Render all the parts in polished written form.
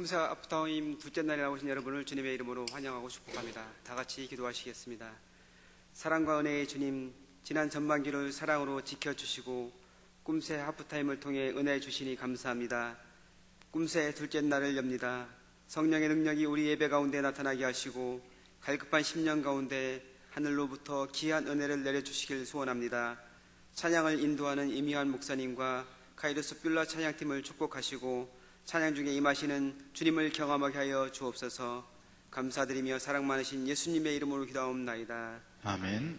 꿈새 아프타임 둘째 날에 나오신 여러분을 주님의 이름으로 환영하고 축복합니다. 다 같이 기도하시겠습니다. 사랑과 은혜의 주님, 지난 전반기를 사랑으로 지켜주시고 꿈새 하프타임을 통해 은혜 주시니 감사합니다. 꿈새 둘째 날을 엽니다. 성령의 능력이 우리 예배 가운데 나타나게 하시고 갈급한 10년 가운데 하늘로부터 귀한 은혜를 내려주시길 소원합니다. 찬양을 인도하는 이미환 목사님과 카이로스 뷸라 찬양팀을 축복하시고 찬양 중에 임하시는 주님을 경험하게 하여 주옵소서. 감사드리며 사랑 많으신 예수님의 이름으로 기도하옵나이다. 아멘.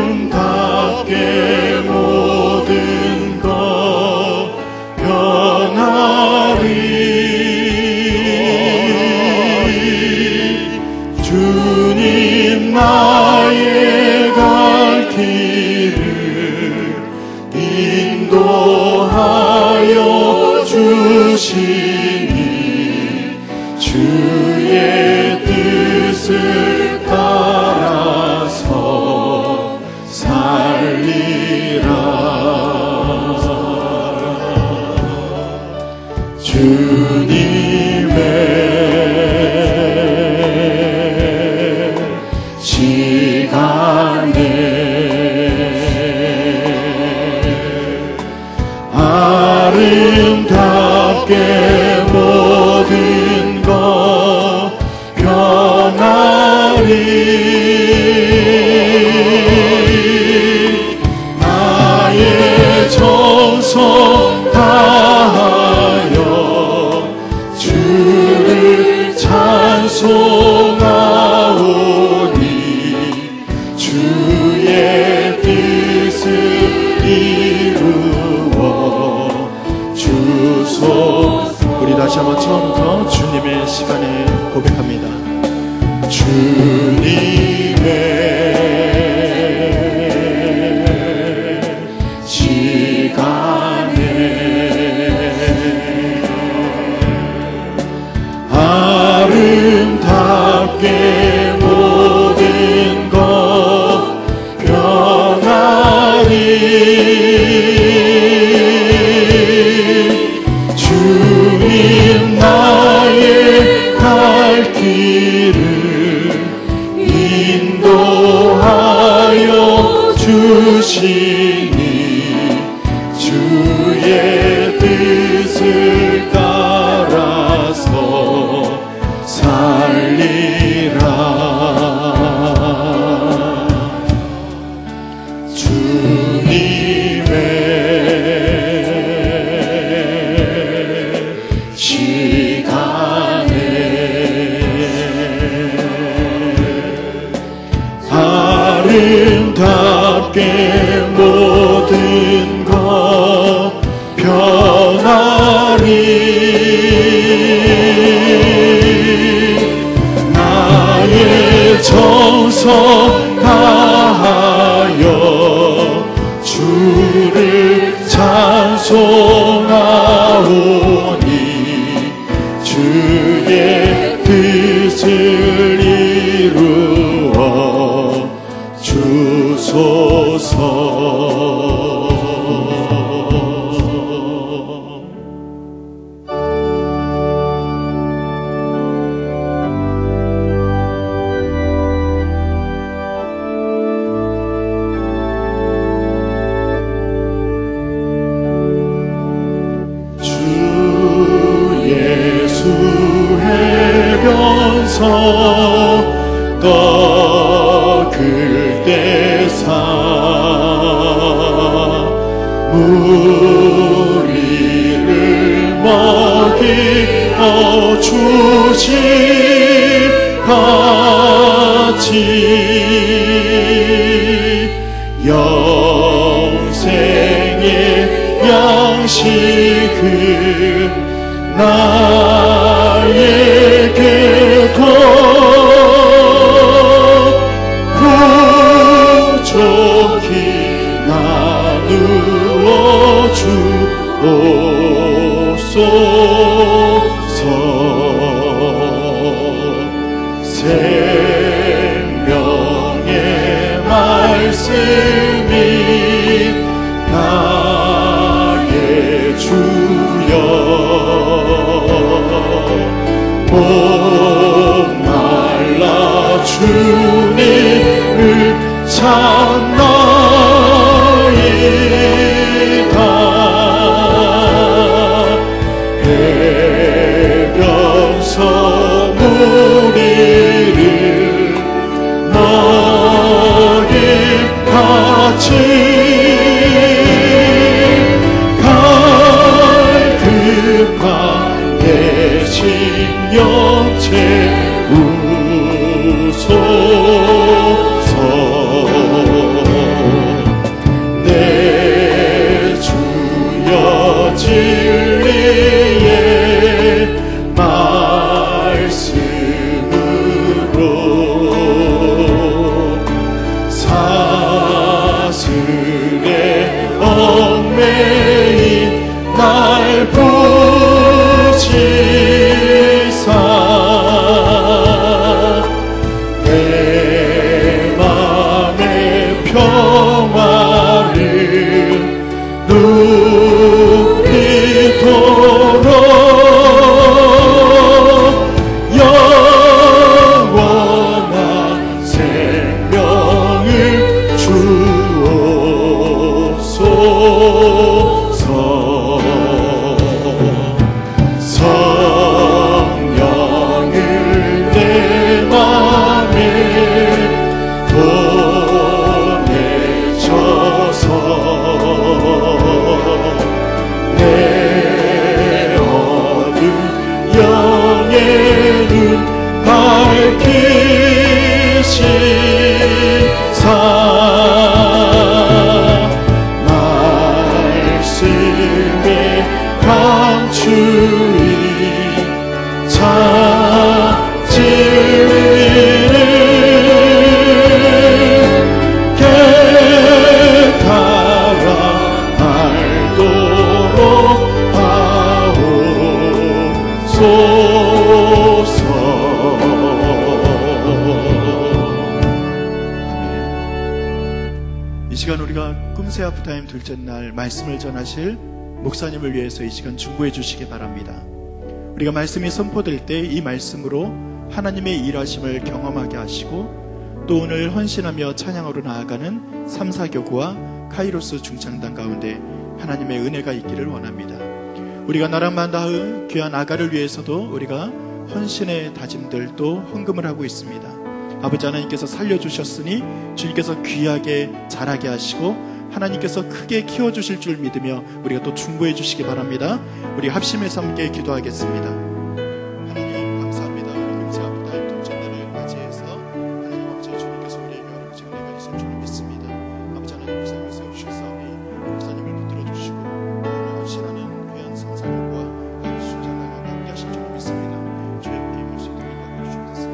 아름답게 모든 것 변하리. 주님 나의 갈 길을 인도하여 주시니 주의 뜻을 따라서 살리라. 주님의 시간에 아름답게 모든 것 변하리. 나의 정성 다하여 주를 찬송하오니 주의 뜻을 이루어 주소서. 우리 다시 한번 처음부터 주님의 시간에 고백합니다. 주님의 시간에 아름답게 모든 것 변하리. 주님 나의 갈 길을 인도하여 주시니 주의 뜻을 따라서 살리라. 주님의 시간에 아름답게 모든 것 변하리. 나의 정성 다하여 주를 찬송하오니 주의 뜻을 이루어 주소서. 해변서 꺾을 때사 우리를 먹이어 주신 같이 영생의 양식을 나에게 더 생명의 말씀이 나의 주여 목말라 주님을 찾나이다 해변서 무리를 너희같이 갈급한 내 심령 채우소서 내 주여 진리의 말씀으로 사슬에 얽매인 날 부시사 내 맘의 평화를 누리도록 영원한 생명을 주옵소서 성령을 내 맘에 보내셔서 내 어두운 영의 눈 밝히시사 말씀의 강추인 참 진리를 깨달아 알도록 하옵소서. 이 시간 우리가 꿈새 하프타임 둘째 날 말씀을 전하실 목사님을 위해서 이 시간 중보해 주시기 바랍니다. 우리가 말씀이 선포될 때 이 말씀으로 하나님의 일하심을 경험하게 하시고 또 오늘 헌신하며 찬양으로 나아가는 삼사교구와 카이로스 중창단 가운데 하나님의 은혜가 있기를 원합니다. 우리가 나랑 만다의 귀한 아가를 위해서도 우리가 헌신의 다짐들도 헌금을 하고 있습니다. 아버지 하나님께서 살려주셨으니 주님께서 귀하게 자라게 하시고 하나님께서 크게 키워주실 줄 믿으며 우리가 또 중보해 주시기 바랍니다. 우리 합심해서 함께 기도하겠습니다. 하나님 감사합니다. 오늘 금세 하프타임 둘째 날을 맞이해서 하나님 아버지 주님께서 우리에게 여러 가지 은혜가 있을 줄 믿습니다. 아버지 하나님 목사님을 세우셨사오니 목사님을 붙들어 주시고 오늘 헌신하는 귀한 성사교구와 하루 순장나가 함께 하실 줄 믿습니다. 주의 함께 임할 수 있도록 인도하여 주옵소서.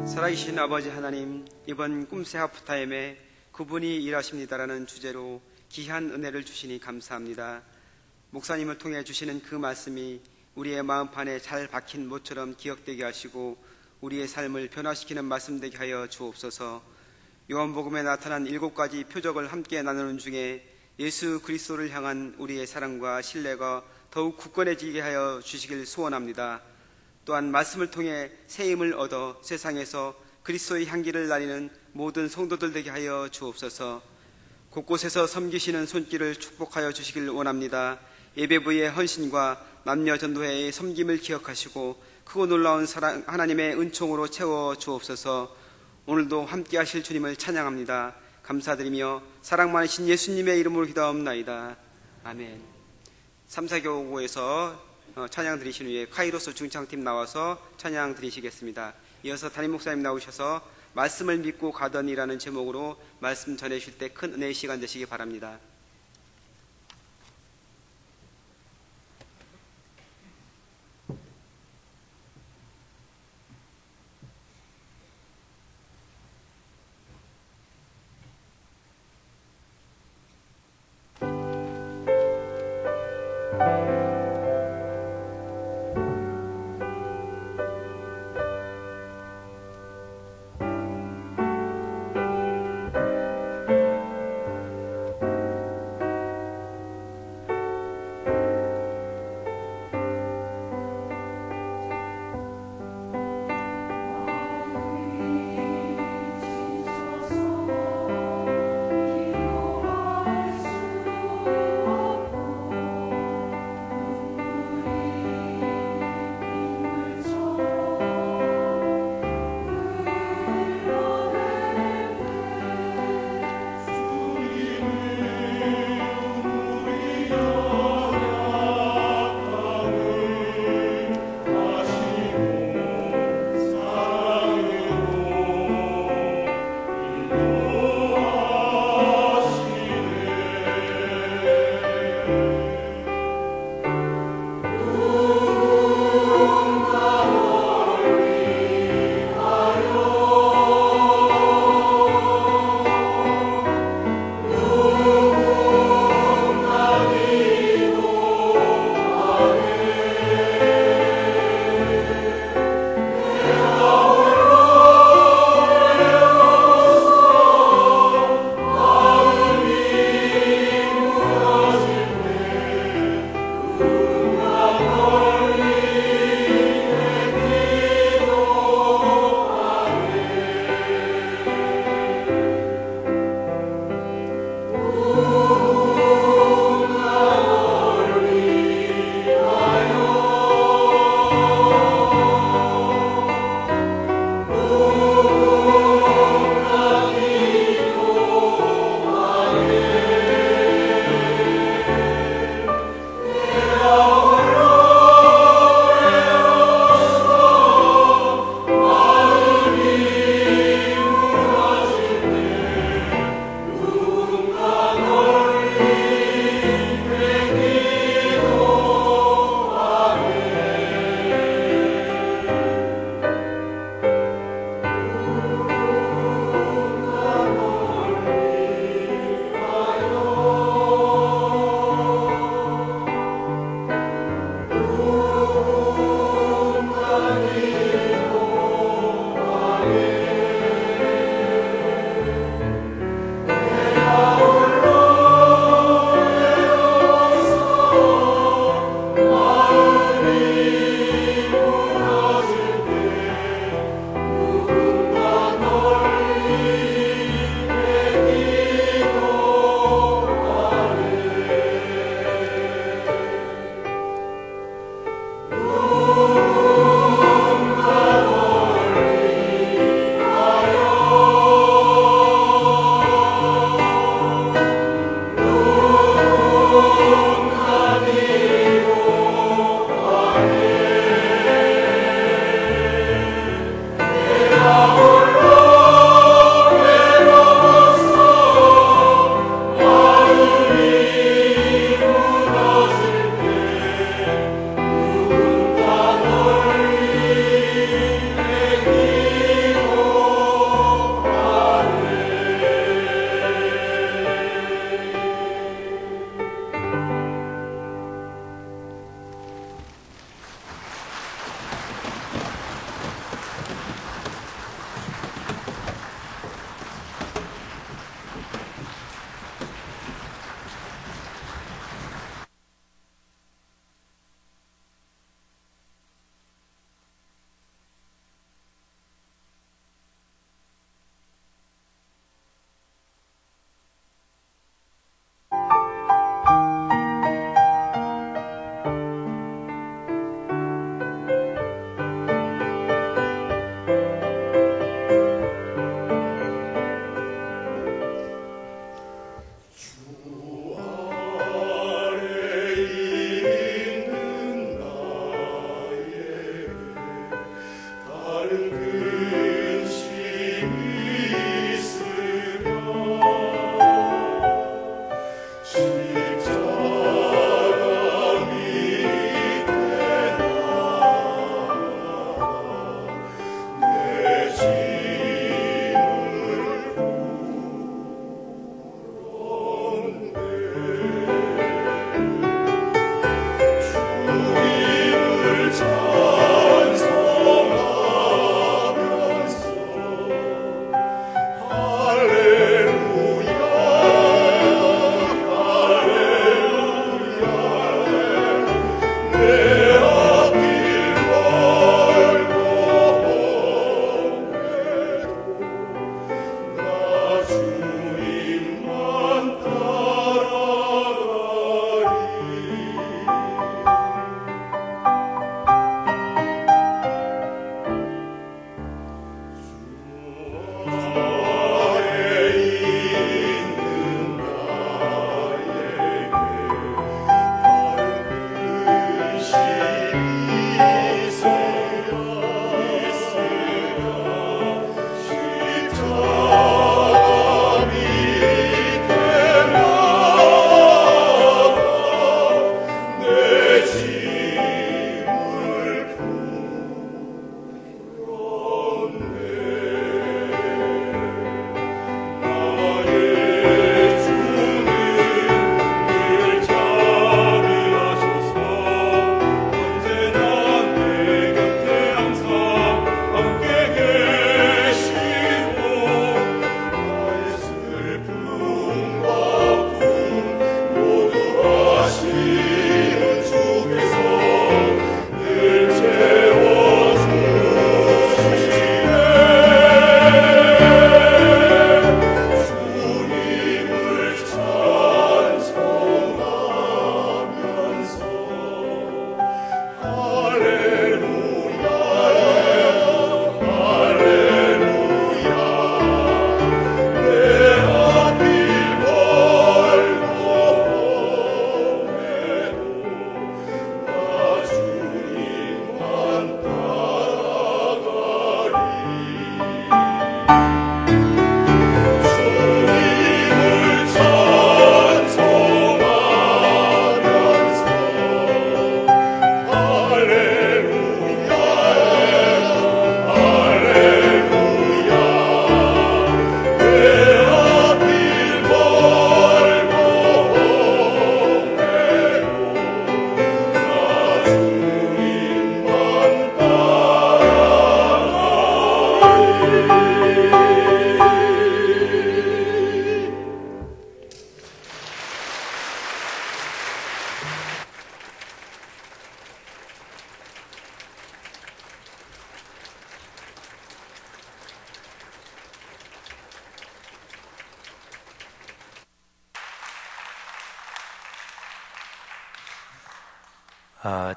살아계신 아버지 하나님, 이번 꿈새 하프타임에 그분이 일하십니다라는 주제로 귀한 은혜를 주시니 감사합니다. 목사님을 통해 주시는 그 말씀이 우리의 마음판에 잘 박힌 못처럼 기억되게 하시고 우리의 삶을 변화시키는 말씀 되게 하여 주옵소서. 요한복음에 나타난 7가지 표적을 함께 나누는 중에 예수 그리스도를 향한 우리의 사랑과 신뢰가 더욱 굳건해지게 하여 주시길 소원합니다. 또한 말씀을 통해 새 힘을 얻어 세상에서 그리스도의 향기를 날리는 모든 성도들 되게 하여 주옵소서. 곳곳에서 섬기시는 손길을 축복하여 주시길 원합니다. 예배부의 헌신과 남녀 전도회의 섬김을 기억하시고 크고 놀라운 사랑 하나님의 은총으로 채워 주옵소서. 오늘도 함께 하실 주님을 찬양합니다. 감사드리며 사랑 많으신 예수님의 이름으로 기도하옵나이다. 아멘. 삼사교구에서 찬양 드리신 후에 카이로스 중창팀 나와서 찬양 드리시겠습니다. 이어서 담임 목사님 나오셔서 말씀을 믿고 가더니라는 제목으로 말씀 전해주실 때 큰 은혜의 시간 되시기 바랍니다.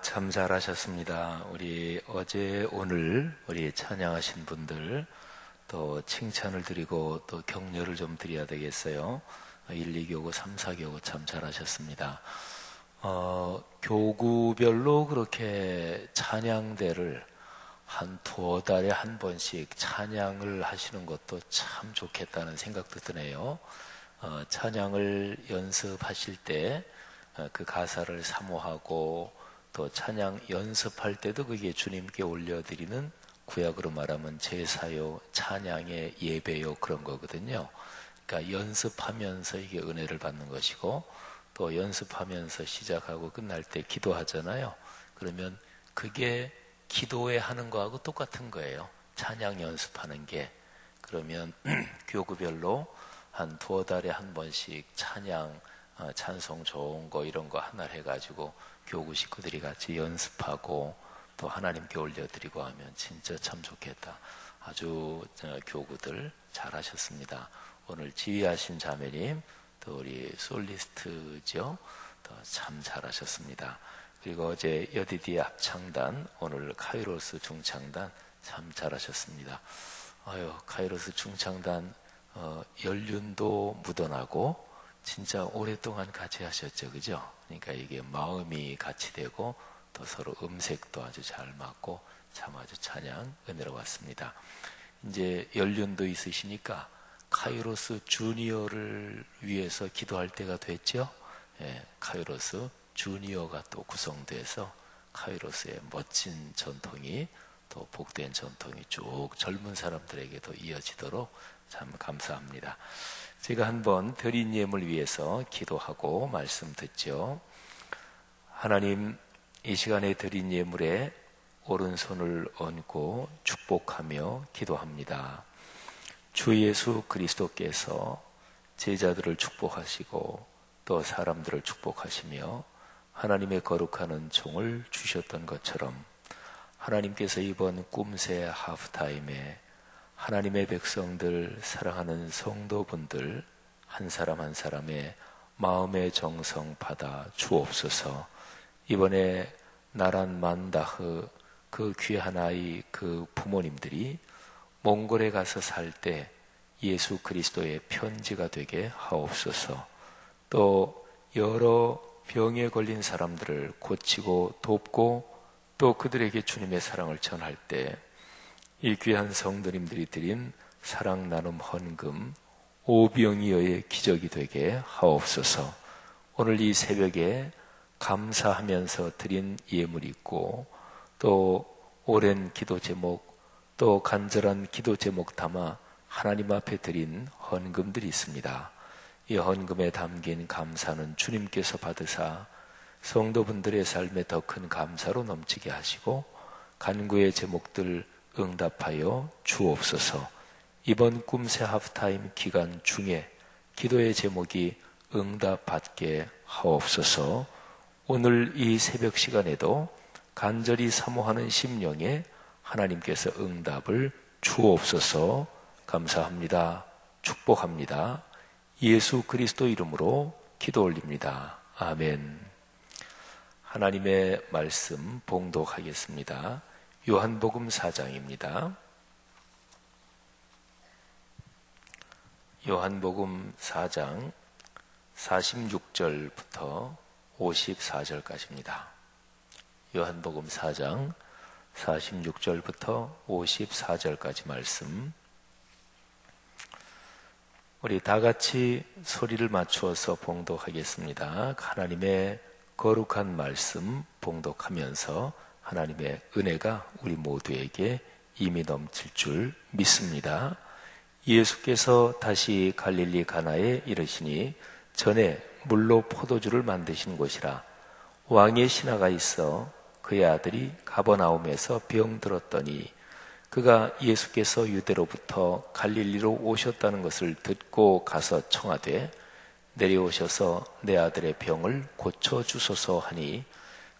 참 잘하셨습니다. 우리 어제 오늘 우리 찬양하신 분들 또 칭찬을 드리고 또 격려를 좀 드려야 되겠어요. 1, 2교구, 3, 4교구 참 잘하셨습니다. 교구별로 그렇게 찬양대를 한 두어 달에 한 번씩 찬양을 하시는 것도 참 좋겠다는 생각도 드네요. 찬양을 연습하실 때 그 가사를 사모하고 또 찬양 연습할 때도 그게 주님께 올려드리는 구약으로 말하면 제사요, 찬양의 예배요 그런 거거든요. 그러니까 연습하면서 이게 은혜를 받는 것이고 또 연습하면서 시작하고 끝날 때 기도하잖아요. 그러면 그게 기도에 하는 거하고 똑같은 거예요. 찬양 연습하는 게. 그러면 교구별로 한 두어 달에 한 번씩 찬양, 찬송 좋은 거 이런 거 하나 해가지고 교구 식구들이 같이 연습하고 또 하나님께 올려드리고 하면 진짜 참 좋겠다. 아주 교구들 잘하셨습니다. 오늘 지휘하신 자매님 또 우리 솔리스트죠. 또 참 잘하셨습니다. 그리고 어제 여디디 합창단, 오늘 카이로스 중창단 참 잘하셨습니다. 카이로스 중창단 연륜도 묻어나고 진짜 오랫동안 같이 하셨죠, 그죠? 그러니까 이게 마음이 같이 되고 또 서로 음색도 아주 잘 맞고 참 아주 찬양 은혜로웠습니다. 이제 연륜도 있으시니까 카이로스 주니어를 위해서 기도할 때가 됐죠. 카이로스 주니어가 또 구성돼서 카이로스의 멋진 전통이 또 복된 전통이 쭉 젊은 사람들에게도 이어지도록 참 감사합니다. 제가 한번 드린 예물 위해서 기도하고 말씀 듣죠. 하나님, 이 시간에 드린 예물에 오른손을 얹고 축복하며 기도합니다. 주 예수 그리스도께서 제자들을 축복하시고 또 사람들을 축복하시며 하나님의 거룩한 종을 주셨던 것처럼 하나님께서 이번 꿈새 하프타임에 하나님의 백성들, 사랑하는 성도분들 한 사람 한 사람의 마음의 정성 받아 주옵소서. 이번에 나란 만다흐 그 귀한 아이 그 부모님들이 몽골에 가서 살 때 예수 그리스도의 편지가 되게 하옵소서. 또 여러 병에 걸린 사람들을 고치고 돕고 또 그들에게 주님의 사랑을 전할 때 이 귀한 성도님들이 드린 사랑 나눔 헌금 오병이어의 기적이 되게 하옵소서. 오늘 이 새벽에 감사하면서 드린 예물이 있고 또 오랜 기도 제목 또 간절한 기도 제목 담아 하나님 앞에 드린 헌금들이 있습니다. 이 헌금에 담긴 감사는 주님께서 받으사 성도분들의 삶에 더 큰 감사로 넘치게 하시고 간구의 제목들 응답하여 주옵소서. 이번 꿈새 하프타임 기간 중에 기도의 제목이 응답받게 하옵소서. 오늘 이 새벽 시간에도 간절히 사모하는 심령에 하나님께서 응답을 주옵소서. 감사합니다. 축복합니다. 예수 그리스도 이름으로 기도 올립니다. 아멘. 하나님의 말씀 봉독하겠습니다. 요한복음 4장입니다. 요한복음 4장 46절부터 54절까지입니다. 요한복음 4장 46절부터 54절까지 말씀. 우리 다 같이 소리를 맞추어서 봉독하겠습니다. 하나님의 거룩한 말씀 봉독하면서 하나님의 은혜가 우리 모두에게 이미 넘칠 줄 믿습니다. 예수께서 다시 갈릴리 가나에 이르시니 전에 물로 포도주를 만드신 곳이라. 왕의 신하가 있어 그의 아들이 가버나움에서 병들었더니 그가 예수께서 유대로부터 갈릴리로 오셨다는 것을 듣고 가서 청하되 내려오셔서 내 아들의 병을 고쳐주소서 하니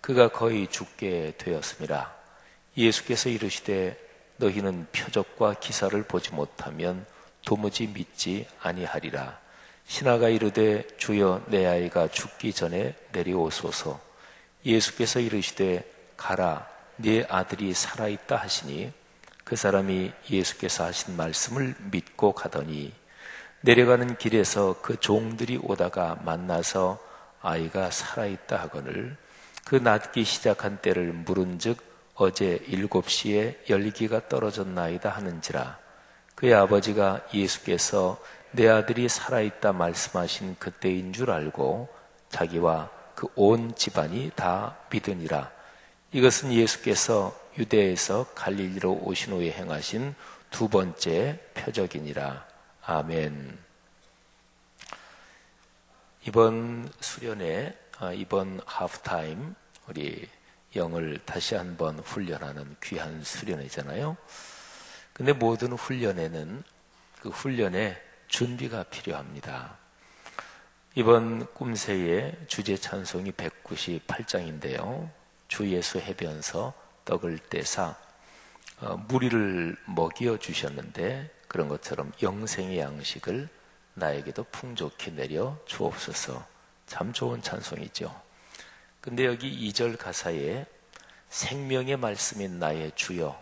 그가 거의 죽게 되었음이라. 예수께서 이르시되 너희는 표적과 기사를 보지 못하면 도무지 믿지 아니하리라. 신하가 이르되 주여 내 아이가 죽기 전에 내려오소서. 예수께서 이르시되 가라 네 아들이 살아있다 하시니 그 사람이 예수께서 하신 말씀을 믿고 가더니 내려가는 길에서 그 종들이 오다가 만나서 아이가 살아있다 하거늘 그 낫기 시작한 때를 물은즉 어제 7시에 열기가 떨어졌나이다 하는지라. 그의 아버지가 예수께서 내 아들이 살아있다 말씀하신 그때인 줄 알고 자기와 그 온 집안이 다 믿으니라. 이것은 예수께서 유대에서 갈릴리로 오신 후에 행하신 두 번째 표적이니라. 아멘. 이번 수련회, 이번 하프타임 우리 영을 다시 한번 훈련하는 귀한 수련회잖아요. 근데 모든 훈련에는 그 훈련에 준비가 필요합니다. 이번 꿈새의 주제 찬송이 198장인데요. 주 예수 해변서 떡을 떼사 무리를 먹여 주셨는데 그런 것처럼 영생의 양식을 나에게도 풍족히 내려 주옵소서. 참 좋은 찬송이죠. 근데 여기 2절 가사에 생명의 말씀인 나의 주여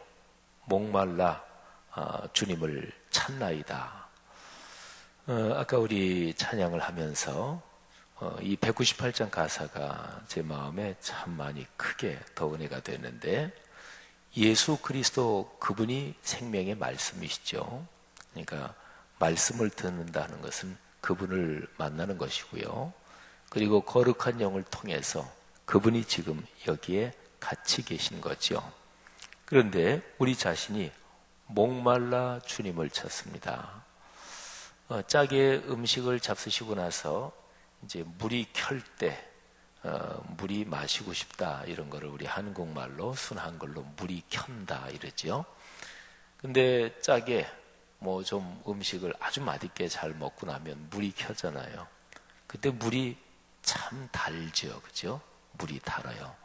목말라 주님을 찾나이다. 아까 우리 찬양을 하면서 이 198장 가사가 제 마음에 참 많이 크게 더 은혜가 됐는데 예수 그리스도 그분이 생명의 말씀이시죠. 그러니까 말씀을 듣는다는 것은 그분을 만나는 것이고요. 그리고 거룩한 영을 통해서 그분이 지금 여기에 같이 계신 거죠. 그런데 우리 자신이 목말라 주님을 찾습니다. 짜게 음식을 잡수시고 나서 이제 물이 켤 때 물이 마시고 싶다 이런 거를 우리 한국말로 순한글로 물이 켠다 이러죠. 근데 짜게 뭐 좀 음식을 아주 맛있게 잘 먹고 나면 물이 켜잖아요. 그때 물이 참 달죠, 그죠? 물이 달아요.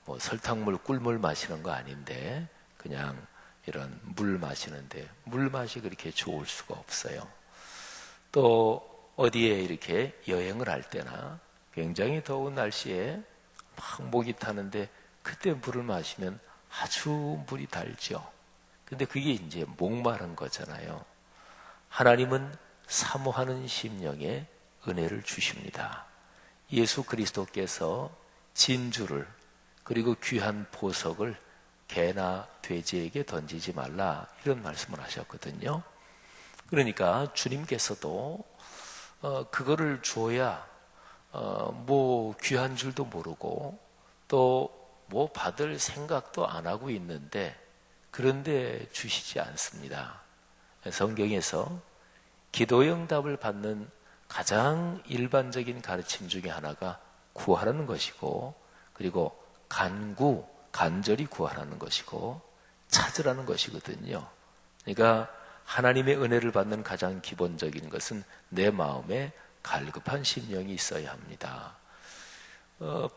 뭐 설탕물, 꿀물 마시는 거 아닌데 그냥 이런 물 마시는데 물 맛이 그렇게 좋을 수가 없어요. 또 어디에 이렇게 여행을 할 때나 굉장히 더운 날씨에 막 목이 타는데 그때 물을 마시면 아주 물이 달죠. 근데 그게 이제 목마른 거잖아요. 하나님은 사모하는 심령에 은혜를 주십니다. 예수 그리스도께서 진주를 그리고 귀한 보석을 개나 돼지에게 던지지 말라 이런 말씀을 하셨거든요. 그러니까 주님께서도 그거를 줘야 뭐 귀한 줄도 모르고 또 뭐 받을 생각도 안 하고 있는데 그런데 주시지 않습니다. 성경에서 기도 응답을 받는 가장 일반적인 가르침 중에 하나가 구하라는 것이고 그리고 간절히 구하라는 것이고 찾으라는 것이거든요. 그러니까 하나님의 은혜를 받는 가장 기본적인 것은 내 마음에 갈급한 심령이 있어야 합니다.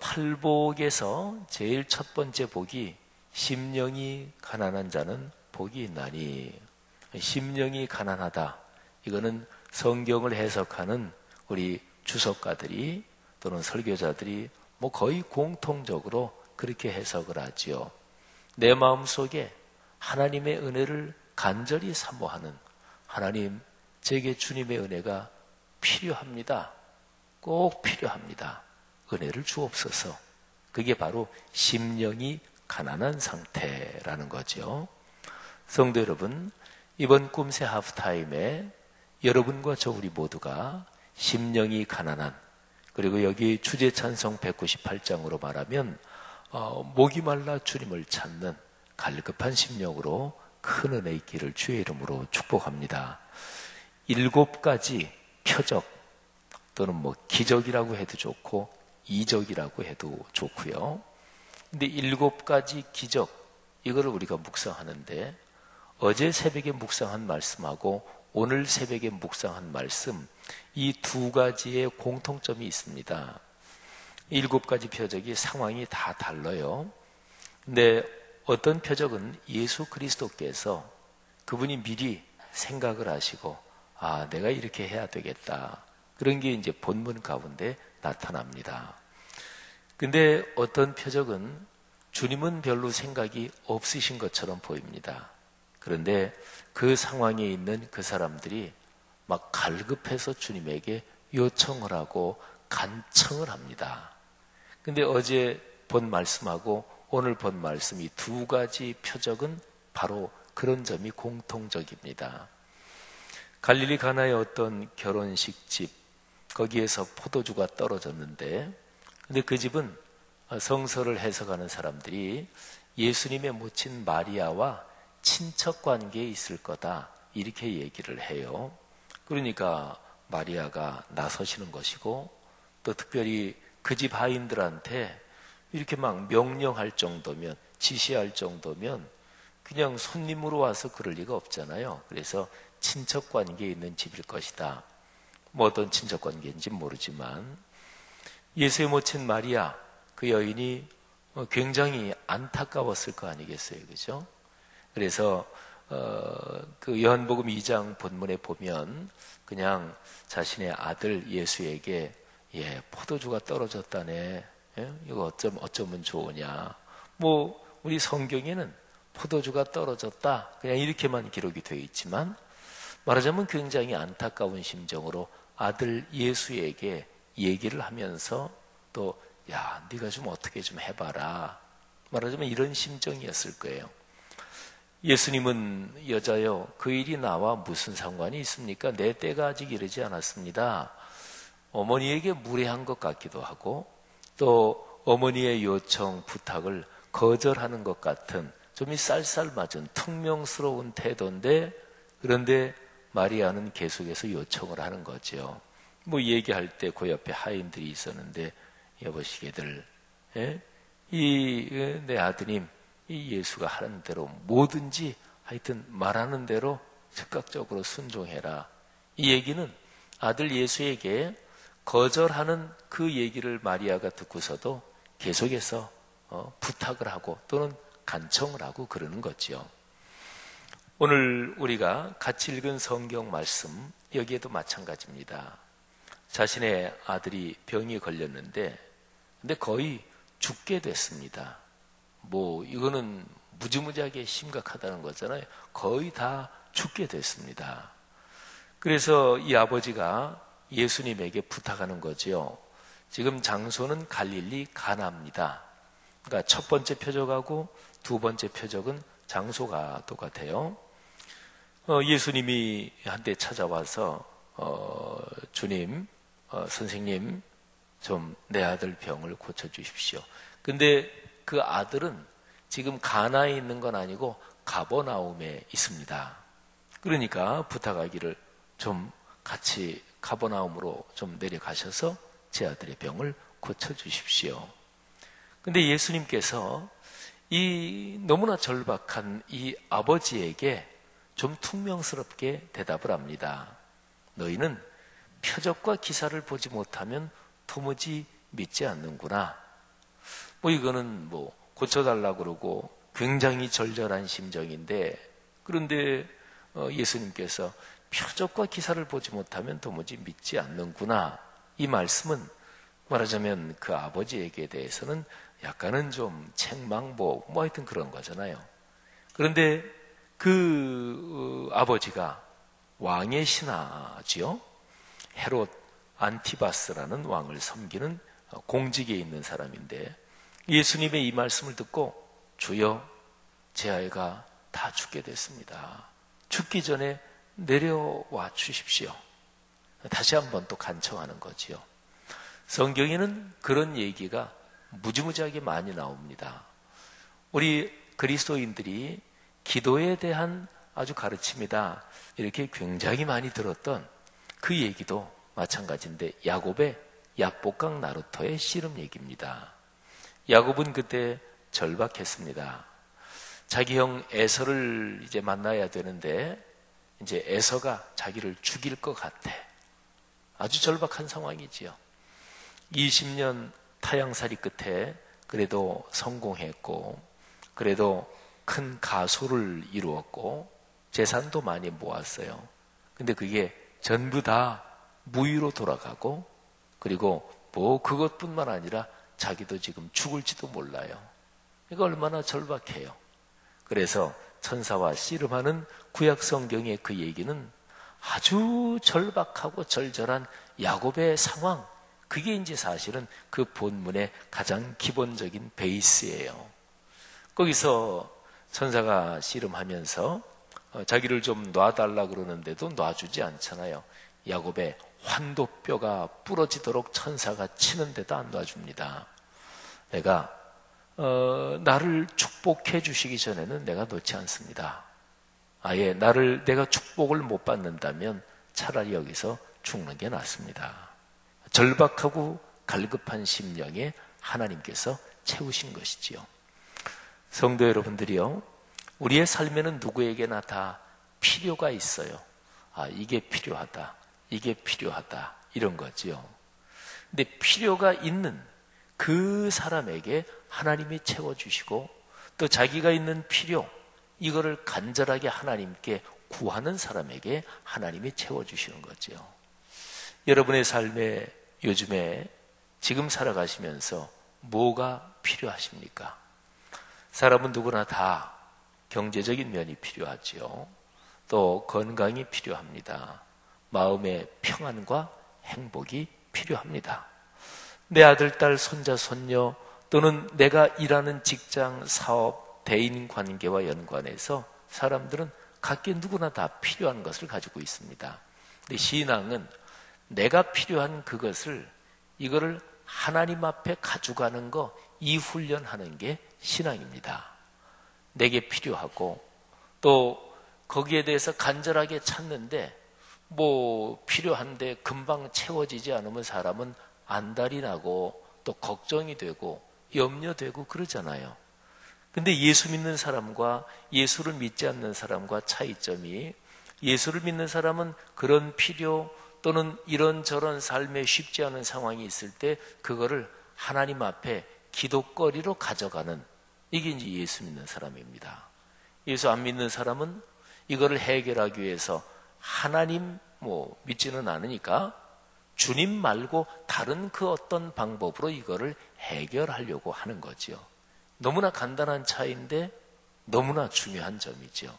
팔복에서 제일 첫 번째 복이 심령이 가난한 자는 복이 있나니. 심령이 가난하다. 이거는 성경을 해석하는 우리 주석가들이 또는 설교자들이 뭐 거의 공통적으로 그렇게 해석을 하지요. 내 마음속에 하나님의 은혜를 간절히 사모하는 하나님, 제게 주님의 은혜가 필요합니다. 꼭 필요합니다. 은혜를 주옵소서. 그게 바로 심령이 가난한 상태라는 거죠. 성도 여러분, 이번 꿈새 하프타임에 여러분과 저 우리 모두가 심령이 가난한 그리고 여기 주제 찬송 198장으로 말하면 목이 말라 주님을 찾는 갈급한 심령으로 큰 은혜 있기를 주의 이름으로 축복합니다. 7가지 표적 또는 뭐 기적이라고 해도 좋고 이적이라고 해도 좋고요. 근데 7가지 기적 이거를 우리가 묵상하는데 어제 새벽에 묵상한 말씀하고 오늘 새벽에 묵상한 말씀 이 2가지의 공통점이 있습니다. 7가지 표적이 상황이 다 달라요. 근데 어떤 표적은 예수 그리스도께서 그분이 미리 생각을 하시고 내가 이렇게 해야 되겠다. 그런 게 이제 본문 가운데 나타납니다. 근데 어떤 표적은 주님은 별로 생각이 없으신 것처럼 보입니다. 그런데 그 상황에 있는 그 사람들이 막 갈급해서 주님에게 요청을 하고 간청을 합니다. 근데 어제 본 말씀하고 오늘 본 말씀 이 두 가지 표적은 바로 그런 점이 공통적입니다. 갈릴리 가나의 어떤 결혼식 집, 거기에서 포도주가 떨어졌는데, 근데 그 집은 성서를 해석하는 사람들이 예수님의 모친 마리아와 친척 관계에 있을 거다, 이렇게 얘기를 해요. 그러니까 마리아가 나서시는 것이고, 또 특별히 그 집 하인들한테 이렇게 막 명령할 정도면, 지시할 정도면 그냥 손님으로 와서 그럴 리가 없잖아요. 그래서 친척 관계에 있는 집일 것이다. 뭐 어떤 친척 관계인지 모르지만 예수의 모친 마리아, 그 여인이 굉장히 안타까웠을 거 아니겠어요, 그죠? 그래서 그 요한복음 2장 본문에 보면 그냥 자신의 아들 예수에게 포도주가 떨어졌다네. 이거 어쩌면 좋으냐. 뭐 우리 성경에는 포도주가 떨어졌다, 그냥 이렇게만 기록이 되어 있지만 말하자면 굉장히 안타까운 심정으로 아들 예수에게 얘기를 하면서 또 야, 네가 좀 어떻게 좀 해봐라, 말하자면 이런 심정이었을 거예요. 예수님은 여자여, 그 일이 나와 무슨 상관이 있습니까? 내 때가 아직 이르지 않았습니다. 어머니에게 무례한 것 같기도 하고 또 어머니의 요청, 부탁을 거절하는 것 같은 좀 쌀쌀맞은 퉁명스러운 태도인데, 그런데 마리아는 계속해서 요청을 하는 거죠. 뭐 얘기할 때 그 옆에 하인들이 있었는데, 여보시게들, 내 아드님, 이 예수가 하는 대로 뭐든지 하여튼 말하는 대로 즉각적으로 순종해라. 이 얘기는 아들 예수에게 거절하는 그 얘기를 마리아가 듣고서도 계속해서 부탁을 하고 또는 간청을 하고 그러는 거죠. 오늘 우리가 같이 읽은 성경 말씀, 여기에도 마찬가지입니다. 자신의 아들이 병이 걸렸는데 근데 거의 죽게 됐습니다. 뭐 이거는 무지무지하게 심각하다는 거잖아요. 거의 다 죽게 됐습니다. 그래서 이 아버지가 예수님에게 부탁하는 거죠. 지금 장소는 갈릴리 가나입니다. 그러니까 첫 번째 표적하고 두 번째 표적은 장소가 똑같아요. 예수님이 한때 찾아와서 주님, 선생님, 좀 내 아들 병을 고쳐주십시오. 근데 그 아들은 지금 가나에 있는 건 아니고 가버나움에 있습니다. 그러니까 부탁하기를 좀 같이 가버나움으로 좀 내려가셔서 제 아들의 병을 고쳐주십시오. 근데 예수님께서 이 너무나 절박한 이 아버지에게 좀 퉁명스럽게 대답을 합니다. 너희는 표적과 기사를 보지 못하면 도무지 믿지 않는구나. 뭐 이거는 뭐 고쳐달라고 그러고 굉장히 절절한 심정인데, 그런데 예수님께서 표적과 기사를 보지 못하면 도무지 믿지 않는구나. 이 말씀은 말하자면 그 아버지에게 대해서는 약간은 좀 책망보, 뭐 하여튼 그런 거잖아요. 그런데 그 아버지가 왕의 신하지요. 헤롯 안티바스라는 왕을 섬기는 공직에 있는 사람인데, 예수님의 이 말씀을 듣고 주여, 제 아이가 다 죽게 됐습니다. 죽기 전에 내려와 주십시오. 다시 한번 또 간청하는 거지요. 성경에는 그런 얘기가 무지무지하게 많이 나옵니다. 우리 그리스도인들이 기도에 대한 아주 가르침이다, 이렇게 굉장히 많이 들었던 그 얘기도 마찬가지인데, 야곱의 약복강 나루터의 씨름 얘기입니다. 야곱은 그때 절박했습니다. 자기 형 에서를 이제 만나야 되는데 이제 에서가 자기를 죽일 것 같아. 아주 절박한 상황이지요. 20년 타향살이 끝에 그래도 성공했고, 그래도 큰 가소를 이루었고, 재산도 많이 모았어요. 근데 그게 전부 다 무위로 돌아가고, 그리고 뭐 그것뿐만 아니라 자기도 지금 죽을지도 몰라요. 이거 얼마나 절박해요. 그래서 천사와 씨름하는 구약 성경의 그 얘기는 아주 절박하고 절절한 야곱의 상황, 그게 이제 사실은 그 본문의 가장 기본적인 베이스예요. 거기서 천사가 씨름하면서 자기를 좀 놔달라 그러는데도 놔주지 않잖아요. 야곱의 환도뼈가 부러지도록 천사가 치는데도 안 놔줍니다. 내가 나를 축복해 주시기 전에는 내가 놓지 않습니다. 아예 내가 축복을 못 받는다면 차라리 여기서 죽는 게 낫습니다. 절박하고 갈급한 심령에 하나님께서 채우신 것이지요. 성도 여러분들이요, 우리의 삶에는 누구에게나 다 필요가 있어요. 이게 필요하다, 이게 필요하다, 이런 거지요. 근데 필요가 있는 그 사람에게 하나님이 채워주시고, 또 자기가 있는 필요, 이거를 간절하게 하나님께 구하는 사람에게 하나님이 채워주시는 거죠. 여러분의 삶에 요즘에 지금 살아가시면서 뭐가 필요하십니까? 사람은 누구나 다 경제적인 면이 필요하지요. 또 건강이 필요합니다. 마음의 평안과 행복이 필요합니다. 내 아들, 딸, 손자, 손녀, 또는 내가 일하는 직장, 사업, 대인 관계와 연관해서 사람들은 각기 누구나 다 필요한 것을 가지고 있습니다. 근데 신앙은 내가 필요한 그것을, 이거를 하나님 앞에 가져가는 거, 이 훈련하는 게 신앙입니다. 내게 필요하고 또 거기에 대해서 간절하게 찾는데 필요한데 금방 채워지지 않으면 사람은 안달이 나고 또 걱정이 되고 염려되고 그러잖아요. 근데 예수 믿는 사람과 예수를 믿지 않는 사람과 차이점이, 예수를 믿는 사람은 그런 필요 또는 이런저런 삶에 쉽지 않은 상황이 있을 때 그거를 하나님 앞에 기도거리로 가져가는, 이게 이제 예수 믿는 사람입니다. 예수 안 믿는 사람은 이거를 해결하기 위해서 하나님 믿지는 않으니까 주님 말고 다른 그 어떤 방법으로 이거를 해결하려고 하는 거죠. 너무나 간단한 차이인데 너무나 중요한 점이죠.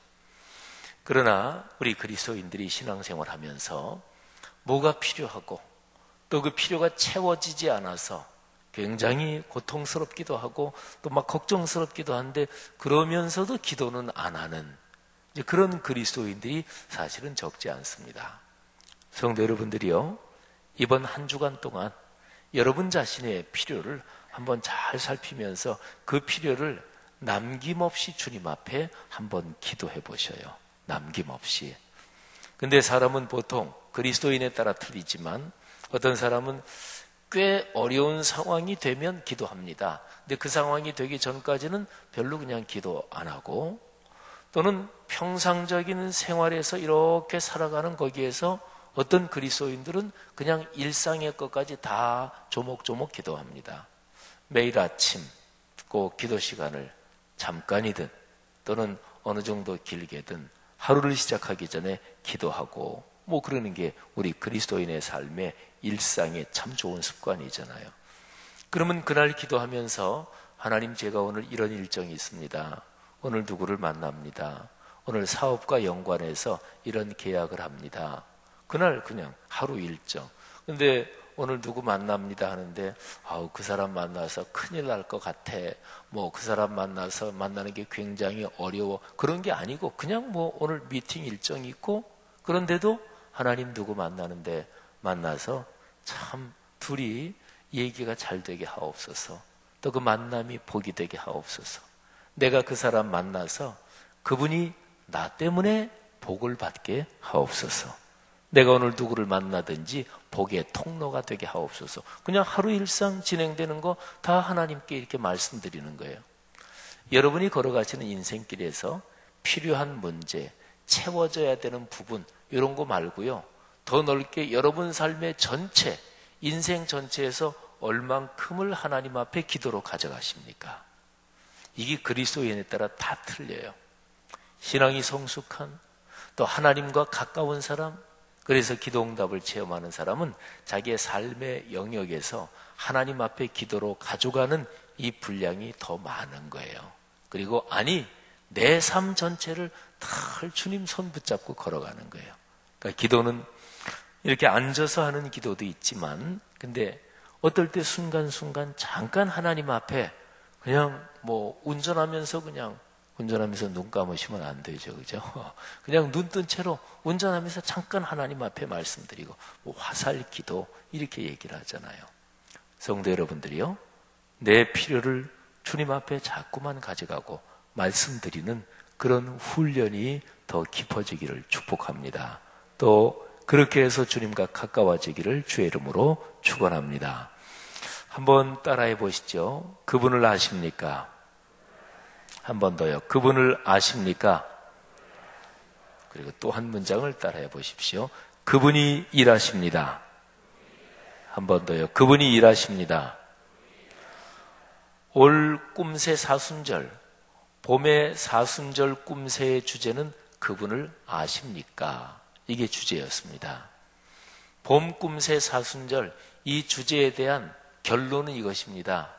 그러나 우리 그리스도인들이 신앙생활 하면서 뭐가 필요하고 또 그 필요가 채워지지 않아서 굉장히 고통스럽기도 하고 또 막 걱정스럽기도 한데, 그러면서도 기도는 안 하는 그런 그리스도인들이 사실은 적지 않습니다. 성도 여러분들이요, 이번 한 주간 동안 여러분 자신의 필요를 한번 잘 살피면서 그 필요를 남김없이 주님 앞에 한번 기도해 보셔요. 남김없이. 근데 사람은 보통 그리스도인에 따라 틀리지만 어떤 사람은 꽤 어려운 상황이 되면 기도합니다. 근데 그 상황이 되기 전까지는 별로 그냥 기도 안 하고, 또는 평상적인 생활에서 이렇게 살아가는 거기에서 어떤 그리스도인들은 그냥 일상의 것까지 다 조목조목 기도합니다. 매일 아침 꼭 기도 시간을 잠깐이든 또는 어느 정도 길게든 하루를 시작하기 전에 기도하고 그러는 게 우리 그리스도인의 삶의 일상의 참 좋은 습관이잖아요. 그러면 그날 기도하면서 하나님, 제가 오늘 이런 일정이 있습니다. 오늘 누구를 만납니다. 오늘 사업과 연관해서 이런 계약을 합니다. 그날 그냥 하루 일정. 근데 오늘 누구 만납니다 하는데 그 사람 만나서 큰일 날 것 같아. 그 사람 만나서 만나는 게 굉장히 어려워. 그런 게 아니고 그냥 오늘 미팅 일정이 있고, 그런데도 하나님 누구 만나는데 만나서 참 둘이 얘기가 잘 되게 하옵소서. 또 그 만남이 복이 되게 하옵소서. 내가 그 사람 만나서 그분이 나 때문에 복을 받게 하옵소서. 내가 오늘 누구를 만나든지 복의 통로가 되게 하옵소서. 그냥 하루 일상 진행되는 거 다 하나님께 이렇게 말씀드리는 거예요. 여러분이 걸어가시는 인생길에서 필요한 문제, 채워져야 되는 부분, 이런 거 말고요, 더 넓게 여러분 삶의 전체, 인생 전체에서 얼만큼을 하나님 앞에 기도로 가져가십니까? 이게 그리스도인에 따라 다 틀려요. 신앙이 성숙한, 또 하나님과 가까운 사람, 그래서 기도응답을 체험하는 사람은 자기의 삶의 영역에서 하나님 앞에 기도로 가져가는 이 분량이 더 많은 거예요. 그리고 내 삶 전체를 다 주님 손 붙잡고 걸어가는 거예요. 그러니까 기도는 이렇게 앉아서 하는 기도도 있지만, 근데 어떨 때 순간순간 잠깐 하나님 앞에 그냥 운전하면서 눈 감으시면 안 되죠. 그죠? 그냥 눈 뜬 채로 운전하면서 잠깐 하나님 앞에 말씀드리고, 화살 기도, 이렇게 얘기를 하잖아요. 성도 여러분들이요, 내 필요를 주님 앞에 자꾸만 가져가고 말씀드리는 그런 훈련이 더 깊어지기를 축복합니다. 또 그렇게 해서 주님과 가까워지기를 주의 이름으로 축원합니다. 한번 따라해 보시죠. 그분을 아십니까? 한 번 더요. 그분을 아십니까? 그리고 또 한 문장을 따라해 보십시오. 그분이 일하십니다. 한 번 더요. 그분이 일하십니다. 올 꿈새 사순절, 봄의 사순절 꿈새의 주제는 그분을 아십니까? 이게 주제였습니다. 봄 꿈새 사순절, 이 주제에 대한 결론은 이것입니다.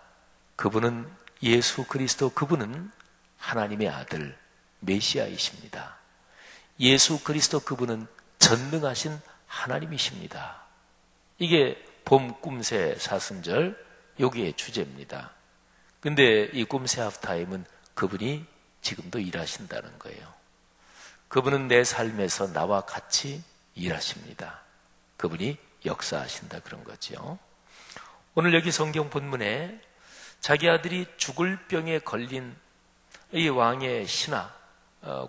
그분은 예수 그리스도, 그분은 하나님의 아들 메시아이십니다. 예수 그리스도, 그분은 전능하신 하나님이십니다. 이게 봄 꿈새 사순절, 여기에 주제입니다. 근데 이 꿈새 하프타임은 그분이 지금도 일하신다는 거예요. 그분은 내 삶에서 나와 같이 일하십니다. 그분이 역사하신다, 그런 거죠. 오늘 여기 성경 본문에 자기 아들이 죽을 병에 걸린 이 왕의 신하,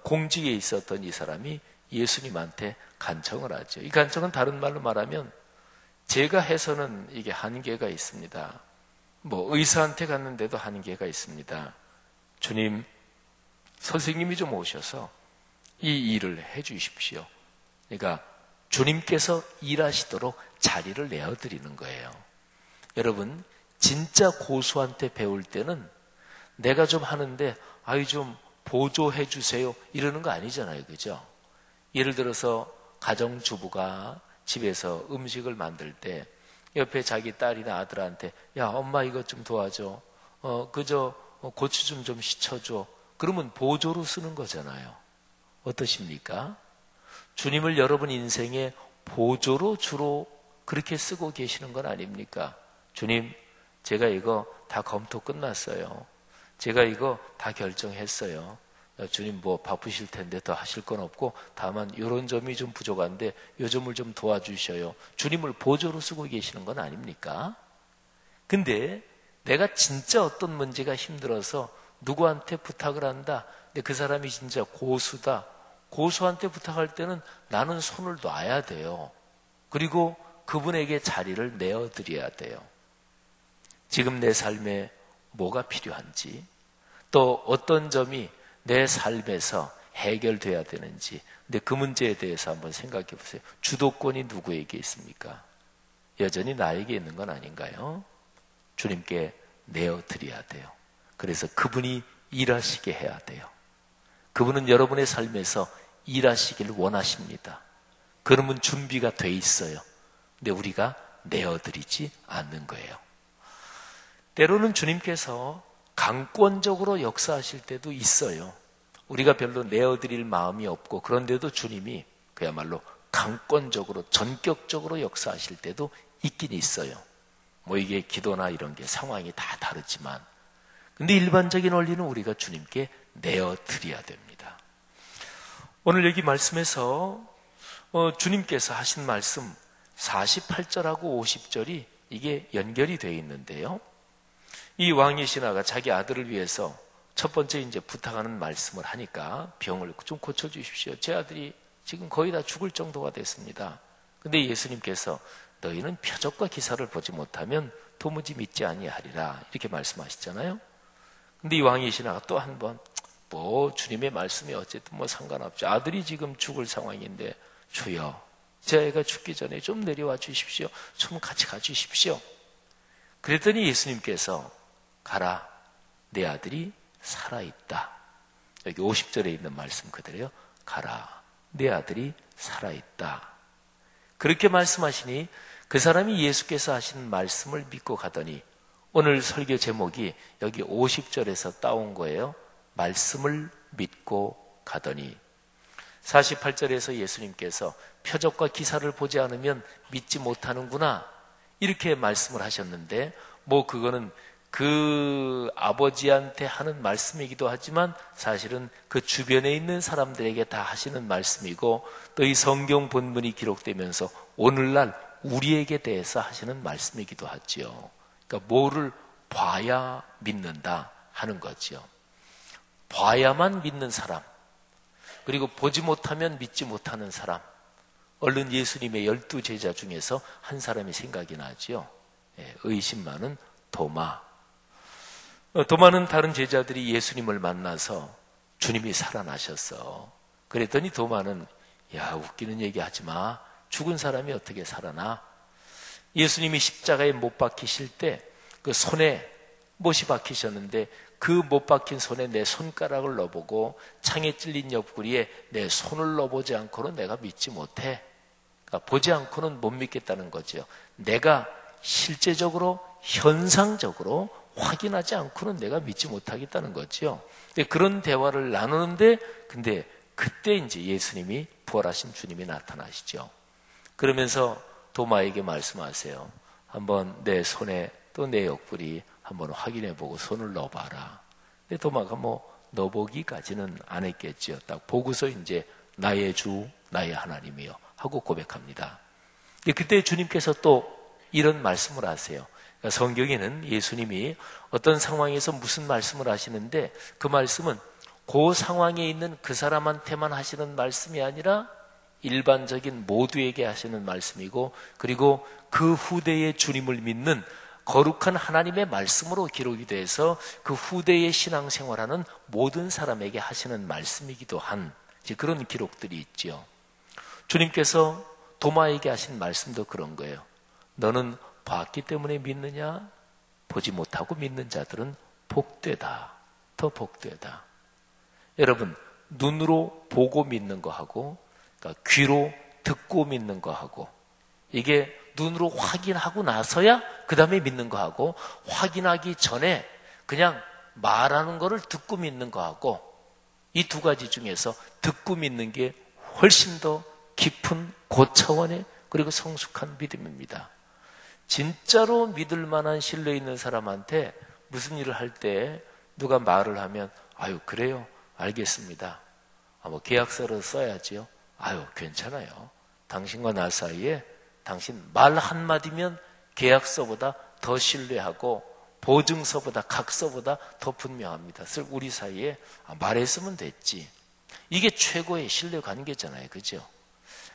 공직에 있었던 이 사람이 예수님한테 간청을 하죠. 이 간청은 다른 말로 말하면, 제가 해서는 이게 한계가 있습니다. 의사한테 갔는데도 한계가 있습니다. 주님, 선생님이 좀 오셔서 이 일을 해 주십시오. 그러니까 주님께서 일하시도록 자리를 내어드리는 거예요. 여러분, 진짜 고수한테 배울 때는 내가 좀 하는데 좀 보조해 주세요 이러는 거 아니잖아요. 그죠? 예를 들어서 가정주부가 집에서 음식을 만들 때 옆에 자기 딸이나 아들한테, 야, 엄마 이것 좀 도와줘. 고추 좀 씻어줘. 그러면 보조로 쓰는 거잖아요. 어떠십니까? 주님을 여러분 인생에 보조로 주로 그렇게 쓰고 계시는 건 아닙니까? 주님, 제가 이거 다 검토 끝났어요. 제가 이거 다 결정했어요. 주님 바쁘실 텐데 더 하실 건 없고 다만 이런 점이 좀 부족한데 이 점을 좀 도와주셔요. 주님을 보조로 쓰고 계시는 건 아닙니까? 근데 내가 진짜 어떤 문제가 힘들어서 누구한테 부탁을 한다. 근데 그 사람이 진짜 고수다. 고수한테 부탁할 때는 나는 손을 놔야 돼요. 그리고 그분에게 자리를 내어드려야 돼요. 지금 내 삶에 뭐가 필요한지, 또 어떤 점이 내 삶에서 해결돼야 되는지, 근데 그 문제에 대해서 한번 생각해 보세요. 주도권이 누구에게 있습니까? 여전히 나에게 있는 건 아닌가요? 주님께 내어드려야 돼요. 그래서 그분이 일하시게 해야 돼요. 그분은 여러분의 삶에서 일하시길 원하십니다. 그러면 준비가 돼 있어요. 근데 우리가 내어드리지 않는 거예요. 때로는 주님께서 강권적으로 역사하실 때도 있어요. 우리가 별로 내어드릴 마음이 없고, 그런데도 주님이 그야말로 강권적으로 전격적으로 역사하실 때도 있긴 있어요. 이게 기도나 이런 게 상황이 다 다르지만, 근데 일반적인 원리는 우리가 주님께 내어드려야 됩니다. 오늘 여기 말씀에서 주님께서 하신 말씀 48절하고 50절이 이게 연결이 되어 있는데요. 이 왕의 신하가 자기 아들을 위해서 첫 번째 이제 부탁하는 말씀을 하니까, 병을 좀 고쳐주십시오. 제 아들이 지금 거의 다 죽을 정도가 됐습니다. 근데 예수님께서 너희는 표적과 기사를 보지 못하면 도무지 믿지 아니하리라, 이렇게 말씀하시잖아요. 근데 이 왕의 신하가 또 한 번, 주님의 말씀이 어쨌든 상관없죠. 아들이 지금 죽을 상황인데, 주여, 제 아이가 죽기 전에 좀 내려와 주십시오. 좀 같이 가주십시오. 그랬더니 예수님께서 가라, 내 아들이 살아있다. 여기 50절에 있는 말씀 그대로요. 가라, 내 아들이 살아있다. 그렇게 말씀하시니 그 사람이 예수께서 하신 말씀을 믿고 가더니, 오늘 설교 제목이 여기 50절에서 따온 거예요. 말씀을 믿고 가더니. 48절에서 예수님께서 표적과 기사를 보지 않으면 믿지 못하는구나, 이렇게 말씀을 하셨는데, 그거는 그 아버지한테 하는 말씀이기도 하지만 사실은 그 주변에 있는 사람들에게 다 하시는 말씀이고, 또 이 성경 본문이 기록되면서 오늘날 우리에게 대해서 하시는 말씀이기도 하지요. 그러니까 뭐를 봐야 믿는다 하는 거죠. 봐야만 믿는 사람, 그리고 보지 못하면 믿지 못하는 사람. 얼른 예수님의 12제자 중에서 한 사람이 생각이 나죠. 의심 많은 도마. 도마는 다른 제자들이 예수님을 만나서 주님이 살아나셨어. 그랬더니 도마는, 야, 웃기는 얘기 하지 마. 죽은 사람이 어떻게 살아나? 예수님이 십자가에 못 박히실 때 그 손에 못이 박히셨는데 그 못 박힌 손에 내 손가락을 넣어보고 창에 찔린 옆구리에 내 손을 넣어보지 않고는 내가 믿지 못해. 그러니까 보지 않고는 못 믿겠다는 거죠. 내가 실제적으로 현상적으로 확인하지 않고는 내가 믿지 못하겠다는 거죠. 그런 대화를 나누는데, 근데 그때 이제 예수님이, 부활하신 주님이 나타나시죠. 그러면서 도마에게 말씀하세요. 한번 내 손에 또 내 옆구리 한번 확인해보고 손을 넣어봐라. 근데 도마가 넣어보기까지는 안 했겠죠. 딱 보고서 이제 나의 주, 나의 하나님이요 하고 고백합니다. 그때 주님께서 또 이런 말씀을 하세요. 그러니까 성경에는 예수님이 어떤 상황에서 무슨 말씀을 하시는데, 그 말씀은 그 상황에 있는 그 사람한테만 하시는 말씀이 아니라 일반적인 모두에게 하시는 말씀이고, 그리고 그 후대에 주님을 믿는 거룩한 하나님의 말씀으로 기록이 돼서 그 후대의 신앙생활하는 모든 사람에게 하시는 말씀이기도 한 그런 기록들이 있죠. 주님께서 도마에게 하신 말씀도 그런 거예요. 너는 봤기 때문에 믿느냐? 보지 못하고 믿는 자들은 복되다. 더 복되다. 여러분, 눈으로 보고 믿는 거하고, 그러니까 귀로 듣고 믿는 거하고, 이게 눈으로 확인하고 나서야 그 다음에 믿는 거하고, 확인하기 전에 그냥 말하는 거를 듣고 믿는 거하고, 이 두 가지 중에서 듣고 믿는 게 훨씬 더 깊은 고차원의 그리고 성숙한 믿음입니다. 진짜로 믿을 만한 신뢰 있는 사람한테 무슨 일을 할 때 누가 말을 하면, 아유 그래요, 알겠습니다. 계약서를 써야지요. 아유 괜찮아요. 당신과 나 사이에 당신 말 한마디면 계약서보다 더 신뢰하고 보증서보다 각서보다 더 분명합니다. 우리 사이에 말했으면 됐지. 이게 최고의 신뢰 관계잖아요. 그죠?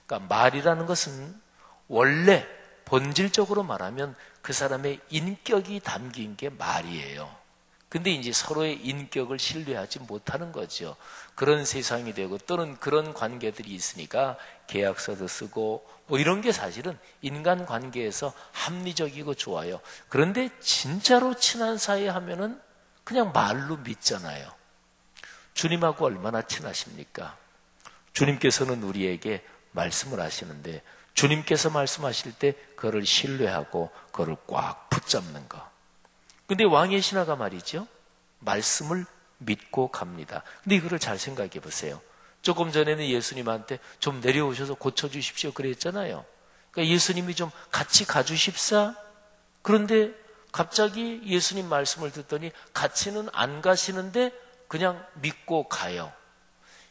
그러니까 말이라는 것은 원래 본질적으로 말하면 그 사람의 인격이 담긴 게 말이에요. 근데 이제 서로의 인격을 신뢰하지 못하는 거죠. 그런 세상이 되고 또는 그런 관계들이 있으니까 계약서도 쓰고 이런 게 사실은 인간 관계에서 합리적이고 좋아요. 그런데 진짜로 친한 사이 하면은 그냥 말로 믿잖아요. 주님하고 얼마나 친하십니까? 주님께서는 우리에게 말씀을 하시는데 주님께서 말씀하실 때 그거를 신뢰하고 그거를 꽉 붙잡는 거. 근데 왕의 신하가 말이죠, 말씀을 믿고 갑니다. 근데 이거를 잘 생각해 보세요. 조금 전에는 예수님한테 좀 내려오셔서 고쳐주십시오 그랬잖아요. 그러니까 예수님이 좀 같이 가주십사? 그런데 갑자기 예수님 말씀을 듣더니 같이는 안 가시는데 그냥 믿고 가요.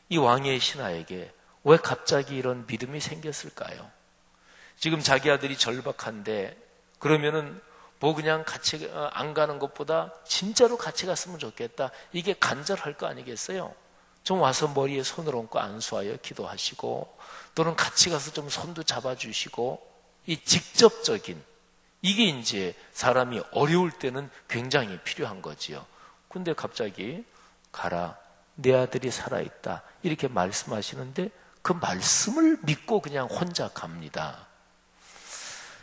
이 왕의 신하에게 왜 갑자기 이런 믿음이 생겼을까요? 지금 자기 아들이 절박한데 그러면은 그냥 같이 안 가는 것보다 진짜로 같이 갔으면 좋겠다. 이게 간절할 거 아니겠어요? 좀 와서 머리에 손을 얹고 안수하여 기도하시고 또는 같이 가서 좀 손도 잡아주시고 이 직접적인 이게 이제 사람이 어려울 때는 굉장히 필요한 거지요. 근데 갑자기 가라, 내 아들이 살아있다 이렇게 말씀하시는데 그 말씀을 믿고 그냥 혼자 갑니다.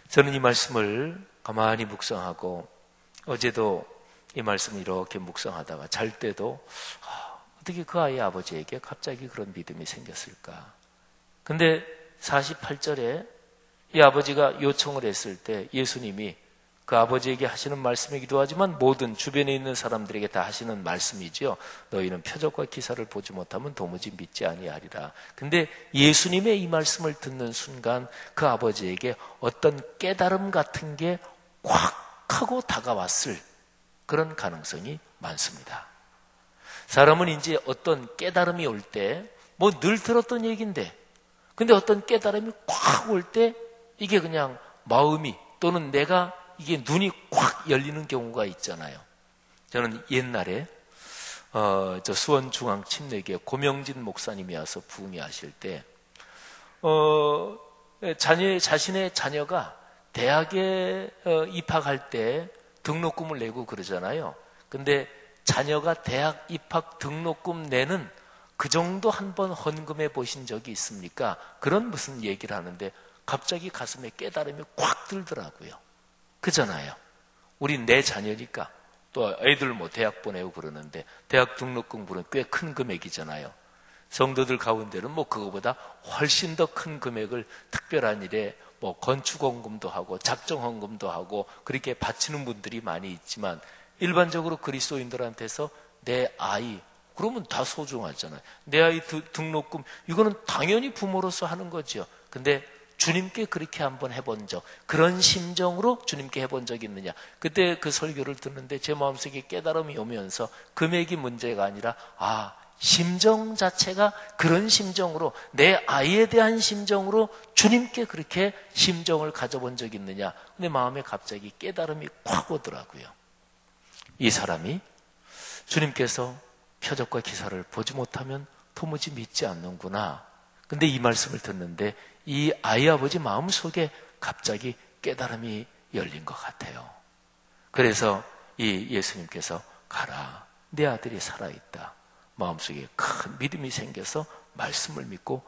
저는 이 말씀을 가만히 묵상하고 어제도 이 말씀을 이렇게 묵상하다가 잘 때도 어떻게 그 아이의 아버지에게 갑자기 그런 믿음이 생겼을까? 근데 48절에 이 아버지가 요청을 했을 때 예수님이 그 아버지에게 하시는 말씀이기도 하지만 모든 주변에 있는 사람들에게 다 하시는 말씀이지요. 너희는 표적과 기사를 보지 못하면 도무지 믿지 아니하리라. 근데 예수님의 이 말씀을 듣는 순간 그 아버지에게 어떤 깨달음 같은 게 꽉 하고 다가왔을 그런 가능성이 많습니다. 사람은 이제 어떤 깨달음이 올 때 뭐 늘 들었던 얘기인데 근데 어떤 깨달음이 꽉 올 때 이게 그냥 마음이 또는 내가 이게 눈이 꽉 열리는 경우가 있잖아요. 저는 옛날에 저 수원중앙침례교회 고명진 목사님이 와서 부흥회하실 때 자신의 자녀가 대학에 입학할 때 등록금을 내고 그러잖아요. 근데 자녀가 대학 입학 등록금 내는 그 정도 한번 헌금해 보신 적이 있습니까? 그런 무슨 얘기를 하는데 갑자기 가슴에 깨달음이 꽉 들더라고요. 그잖아요. 우리 내 자녀니까 또 애들 뭐 대학 보내고 그러는데 대학 등록금 부르면 꽤 큰 금액이잖아요. 성도들 가운데는 뭐 그거보다 훨씬 더 큰 금액을 특별한 일에 뭐 건축헌금도 하고 작정헌금도 하고 그렇게 바치는 분들이 많이 있지만 일반적으로 그리스도인들한테서 내 아이 그러면 다 소중하잖아요. 내 아이 등록금 이거는 당연히 부모로서 하는 거죠. 근데 주님께 그렇게 한번 해본 적, 그런 심정으로 주님께 해본 적이 있느냐. 그때 그 설교를 듣는데 제 마음속에 깨달음이 오면서 금액이 문제가 아니라 심정 자체가 그런 심정으로 내 아이에 대한 심정으로 주님께 그렇게 심정을 가져본 적이 있느냐. 근데 마음에 갑자기 깨달음이 확 오더라고요. 이 사람이 주님께서 표적과 기사를 보지 못하면 도무지 믿지 않는구나. 근데 이 말씀을 듣는데 이 아이 아버지 마음속에 갑자기 깨달음이 열린 것 같아요. 그래서 이 예수님께서 가라, 내 아들이 살아있다. 마음속에 큰 믿음이 생겨서 말씀을 믿고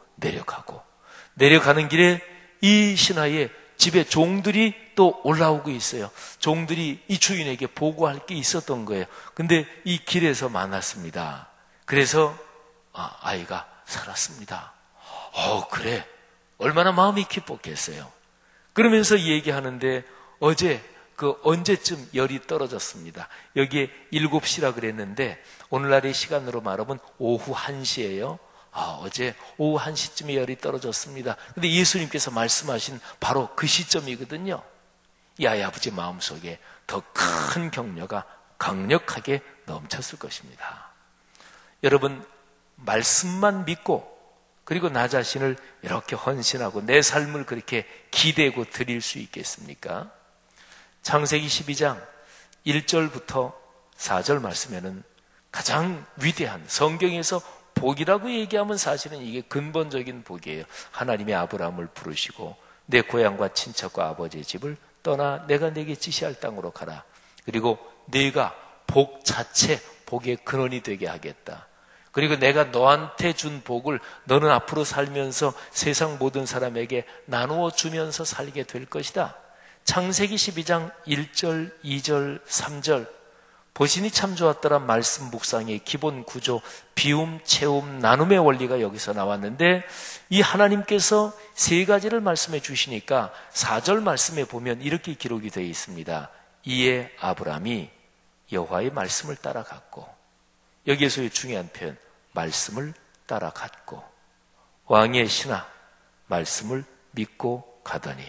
내려가는 길에 이 신하의 집에 종들이 또 올라오고 있어요. 종들이 이 주인에게 보고할 게 있었던 거예요. 근데 이 길에서 만났습니다. 그래서 아이가 살았습니다. 그래. 얼마나 마음이 기뻤겠어요. 그러면서 얘기하는데 어제 언제쯤 열이 떨어졌습니다. 여기에 7시라 그랬는데 오늘날의 시간으로 말하면 오후 1시예요. 어제 오후 1시쯤에 열이 떨어졌습니다. 근데 예수님께서 말씀하신 바로 그 시점이거든요. 이 아이 아버지 마음속에 더 큰 격려가 강력하게 넘쳤을 것입니다. 여러분, 말씀만 믿고 그리고 나 자신을 이렇게 헌신하고 내 삶을 그렇게 기대고 드릴 수 있겠습니까? 창세기 12장 1절부터 4절 말씀에는 가장 위대한 성경에서 복이라고 얘기하면 사실은 이게 근본적인 복이에요. 하나님이 아브라함을 부르시고 내 고향과 친척과 아버지의 집을 떠나 내가 내게 지시할 땅으로 가라. 그리고 네가 복 자체, 복의 근원이 되게 하겠다. 그리고 내가 너한테 준 복을 너는 앞으로 살면서 세상 모든 사람에게 나누어 주면서 살게 될 것이다. 창세기 12장 1절, 2절, 3절 보시니 참 좋았더란 말씀 묵상의 기본 구조, 비움, 채움, 나눔의 원리가 여기서 나왔는데 이 하나님께서 세 가지를 말씀해 주시니까 4절 말씀에 보면 이렇게 기록이 되어 있습니다. 이에 아브라함이 여호와의 말씀을 따라갔고, 여기에서의 중요한 표현, 말씀을 따라갔고, 왕의 신하, 말씀을 믿고 가더니,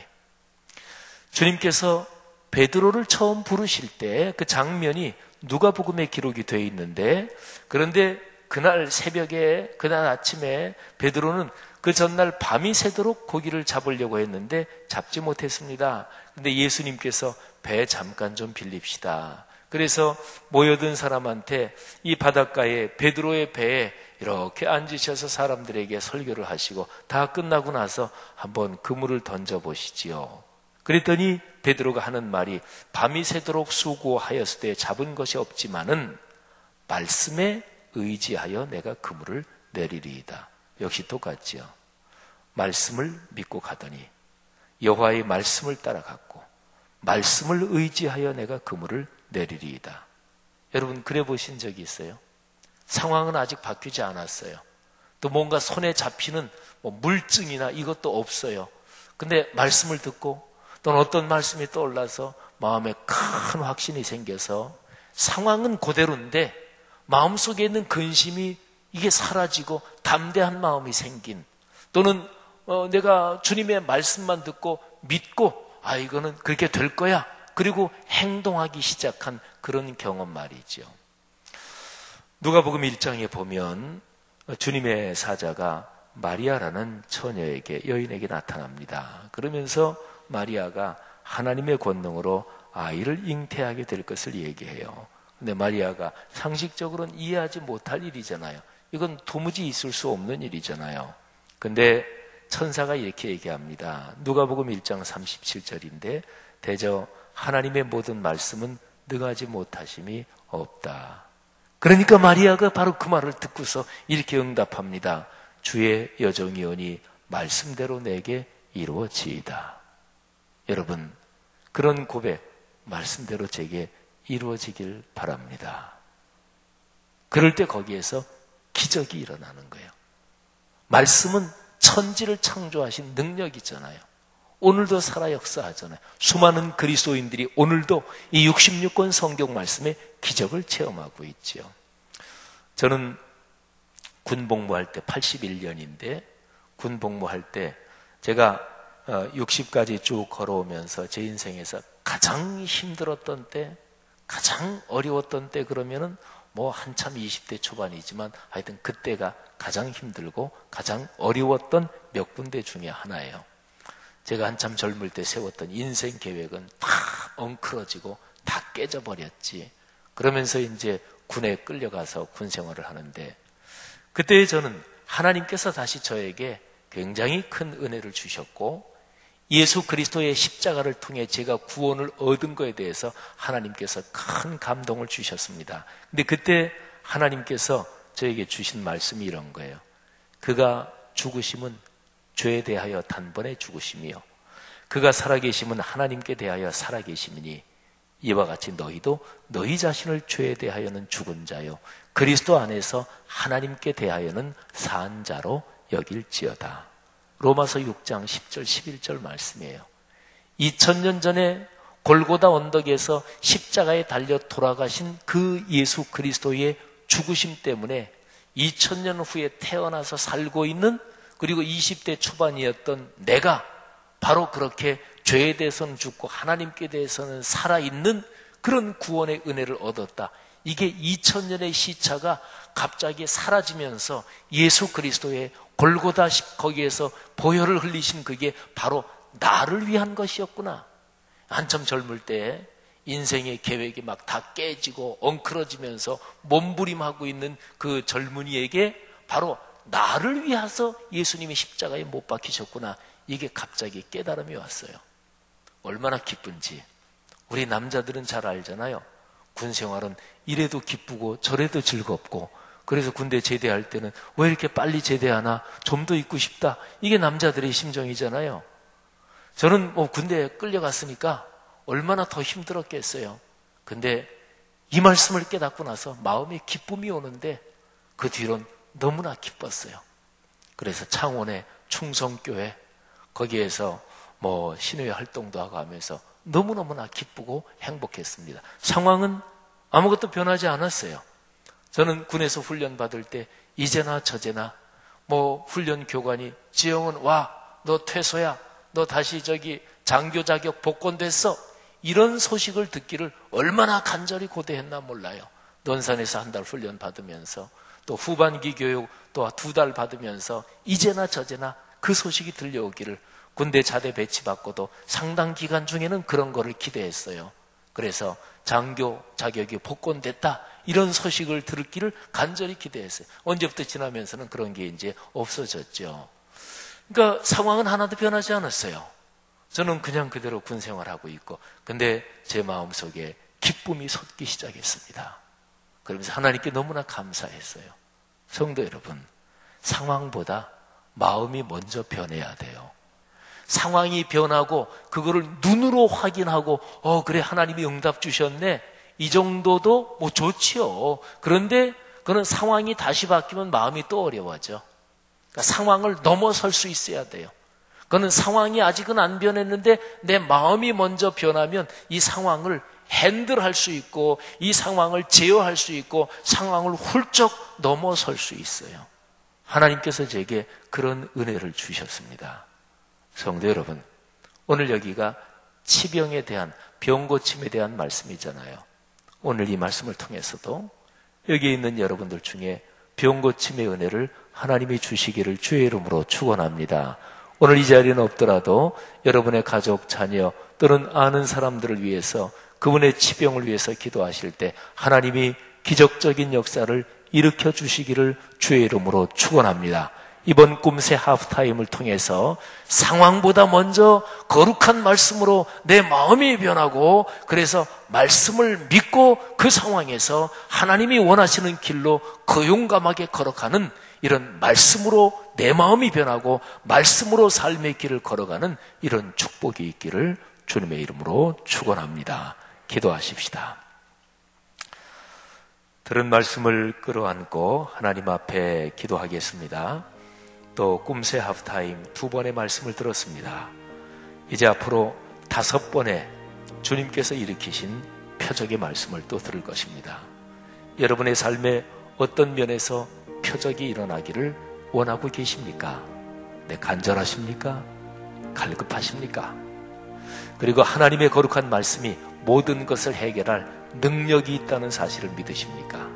주님께서 베드로를 처음 부르실 때 그 장면이 누가복음에 기록이 되어 있는데, 그런데 그날 새벽에, 그날 아침에 베드로는 그 전날 밤이 새도록 고기를 잡으려고 했는데 잡지 못했습니다. 근데 예수님께서 배 잠깐 좀 빌립시다. 그래서 모여든 사람한테 이 바닷가에 베드로의 배에 이렇게 앉으셔서 사람들에게 설교를 하시고 다 끝나고 나서 한번 그물을 던져보시지요. 그랬더니 베드로가 하는 말이 밤이 새도록 수고하였을 때 잡은 것이 없지만은 말씀에 의지하여 내가 그물을 내리리이다. 역시 똑같지요. 말씀을 믿고 가더니 여호와의 말씀을 따라갔고 말씀을 의지하여 내가 그물을 내리리이다. 여러분 그래 보신 적이 있어요? 상황은 아직 바뀌지 않았어요. 또 뭔가 손에 잡히는 물증이나 이것도 없어요. 근데 말씀을 듣고 또는 어떤 말씀이 떠올라서 마음에 큰 확신이 생겨서 상황은 그대로인데 마음속에 있는 근심이 이게 사라지고 담대한 마음이 생긴, 또는 내가 주님의 말씀만 듣고 믿고 이거는 그렇게 될 거야, 그리고 행동하기 시작한 그런 경험 말이죠. 누가복음 1장에 보면 주님의 사자가 마리아라는 처녀에게, 여인에게 나타납니다. 그러면서 마리아가 하나님의 권능으로 아이를 잉태하게 될 것을 얘기해요. 근데 마리아가 상식적으로는 이해하지 못할 일이잖아요. 이건 도무지 있을 수 없는 일이잖아요. 근데 천사가 이렇게 얘기합니다. 누가복음 1장 37절인데 대저 하나님의 모든 말씀은 능하지 못하심이 없다. 그러니까 마리아가 바로 그 말을 듣고서 이렇게 응답합니다. 주의 여종이오니 말씀대로 내게 이루어지이다. 여러분, 그런 고백 말씀대로 제게 이루어지길 바랍니다. 그럴 때 거기에서 기적이 일어나는 거예요. 말씀은 천지를 창조하신 능력이잖아요. 오늘도 살아 역사하잖아요. 수많은 그리스도인들이 오늘도 이 66권 성경 말씀의 기적을 체험하고 있죠. 저는 군복무할 때 81년인데 군복무할 때 제가 60까지 쭉 걸어오면서 제 인생에서 가장 힘들었던 때, 가장 어려웠던 때 그러면은 뭐 한참 20대 초반이지만 하여튼 그때가 가장 힘들고 가장 어려웠던 몇 군데 중에 하나예요. 제가 한참 젊을 때 세웠던 인생 계획은 다 엉클어지고 다 깨져버렸지. 그러면서 이제 군에 끌려가서 군 생활을 하는데, 그때 저는 하나님께서 다시 저에게 굉장히 큰 은혜를 주셨고 예수 그리스도의 십자가를 통해 제가 구원을 얻은 것에 대해서 하나님께서 큰 감동을 주셨습니다. 근데 그때 하나님께서 저에게 주신 말씀이 이런 거예요. 그가 죽으심은 죄에 대하여 단번에 죽으심이요, 그가 살아계심은 하나님께 대하여 살아계심이니 이와 같이 너희도 너희 자신을 죄에 대하여는 죽은 자요 그리스도 안에서 하나님께 대하여는 산 자로 여길지어다. 로마서 6장 10절 11절 말씀이에요. 2000년 전에 골고다 언덕에서 십자가에 달려 돌아가신 그 예수 그리스도의 죽으심 때문에 2000년 후에 태어나서 살고 있는, 그리고 20대 초반이었던 내가 바로 그렇게 죄에 대해서는 죽고 하나님께 대해서는 살아있는 그런 구원의 은혜를 얻었다. 이게 2000년의 시차가 갑자기 사라지면서 예수 그리스도의 골고다 거기에서 보혈을 흘리신 그게 바로 나를 위한 것이었구나. 한참 젊을 때 인생의 계획이 막 다 깨지고 엉클어지면서 몸부림하고 있는 그 젊은이에게 바로 나를 위해서 예수님이 십자가에 못 박히셨구나. 이게 갑자기 깨달음이 왔어요. 얼마나 기쁜지. 우리 남자들은 잘 알잖아요. 군 생활은 이래도 기쁘고 저래도 즐겁고, 그래서 군대 제대할 때는 왜 이렇게 빨리 제대하나, 좀 더 있고 싶다. 이게 남자들의 심정이잖아요. 저는 군대에 끌려갔으니까 얼마나 더 힘들었겠어요. 근데 이 말씀을 깨닫고 나서 마음에 기쁨이 오는데 그 뒤로는 너무나 기뻤어요. 그래서 창원의 충성교회 거기에서 신회 활동도 하고 하면서 너무너무나 기쁘고 행복했습니다. 상황은 아무것도 변하지 않았어요. 저는 군에서 훈련 받을 때 이제나 저제나 훈련 교관이 지영은 와, 너 퇴소야, 너 다시 장교 자격 복권됐어, 이런 소식을 듣기를 얼마나 간절히 고대했나 몰라요. 논산에서 한 달 훈련 받으면서 또 후반기 교육 또 2달 받으면서 이제나 저제나 그 소식이 들려오기를, 군대 자대 배치받고도 상당 기간 중에는 그런 거를 기대했어요. 그래서 장교 자격이 복권됐다, 이런 소식을 들었기를 간절히 기대했어요. 언제부터 지나면서는 그런 게 이제 없어졌죠. 그러니까 상황은 하나도 변하지 않았어요. 저는 그냥 그대로 군 생활하고 있고, 근데 제 마음속에 기쁨이 솟기 시작했습니다. 그러면서 하나님께 너무나 감사했어요. 성도 여러분, 상황보다 마음이 먼저 변해야 돼요. 상황이 변하고 그거를 눈으로 확인하고 그래 하나님이 응답 주셨네, 이 정도도 좋지요. 그런데 그는 상황이 다시 바뀌면 마음이 또 어려워져. 그러니까 상황을 넘어설 수 있어야 돼요. 그거는 상황이 아직은 안 변했는데 내 마음이 먼저 변하면 이 상황을 핸들할 수 있고 이 상황을 제어할 수 있고 상황을 훌쩍 넘어설 수 있어요. 하나님께서 제게 그런 은혜를 주셨습니다. 성도 여러분, 오늘 여기가 치병에 대한, 병고침에 대한 말씀이잖아요. 오늘 이 말씀을 통해서도 여기 있는 여러분들 중에 병고침의 은혜를 하나님이 주시기를 주의 이름으로 축원합니다. 오늘 이 자리는 없더라도 여러분의 가족, 자녀 또는 아는 사람들을 위해서 그분의 치병을 위해서 기도하실 때 하나님이 기적적인 역사를 일으켜 주시기를 주의 이름으로 축원합니다. 이번 꿈새 하프타임을 통해서 상황보다 먼저 거룩한 말씀으로 내 마음이 변하고 그래서 말씀을 믿고 그 상황에서 하나님이 원하시는 길로 거용감하게 걸어가는 이런 말씀으로 내 마음이 변하고 말씀으로 삶의 길을 걸어가는 이런 축복이 있기를 주님의 이름으로 축원합니다. 기도하십시다. 들은 말씀을 끌어안고 하나님 앞에 기도하겠습니다. 또 꿈새 하프타임 2번의 말씀을 들었습니다. 이제 앞으로 5번의 주님께서 일으키신 표적의 말씀을 또 들을 것입니다. 여러분의 삶에 어떤 면에서 표적이 일어나기를 원하고 계십니까? 네, 간절하십니까? 갈급하십니까? 그리고 하나님의 거룩한 말씀이 모든 것을 해결할 능력이 있다는 사실을 믿으십니까?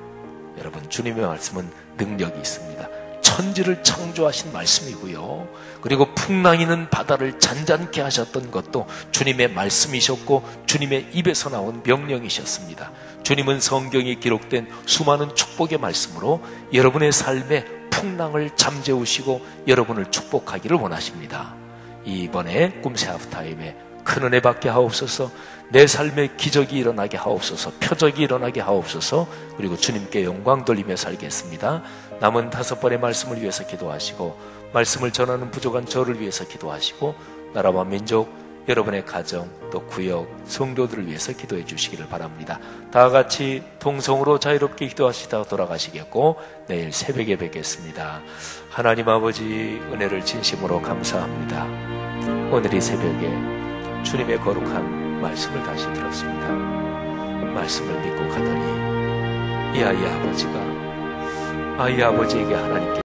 여러분, 주님의 말씀은 능력이 있습니다. 천지를 창조하신 말씀이고요. 그리고 풍랑이는 바다를 잔잔케 하셨던 것도 주님의 말씀이셨고 주님의 입에서 나온 명령이셨습니다. 주님은 성경에 기록된 수많은 축복의 말씀으로 여러분의 삶에 풍랑을 잠재우시고 여러분을 축복하기를 원하십니다. 이번에 꿈새 하프타임에 큰 은혜 받게 하옵소서. 내 삶에 기적이 일어나게 하옵소서. 표적이 일어나게 하옵소서. 그리고 주님께 영광 돌리며 살겠습니다. 남은 5번의 말씀을 위해서 기도하시고 말씀을 전하는 부족한 저를 위해서 기도하시고 나라와 민족, 여러분의 가정, 또 구역, 성도들을 위해서 기도해 주시기를 바랍니다. 다 같이 동성으로 자유롭게 기도하시다가 돌아가시겠고 내일 새벽에 뵙겠습니다. 하나님 아버지, 은혜를 진심으로 감사합니다. 오늘 이 새벽에 주님의 거룩한 말씀을 다시 들었습니다. 말씀을 믿고 가더니 이 아이 아버지에게 하나님께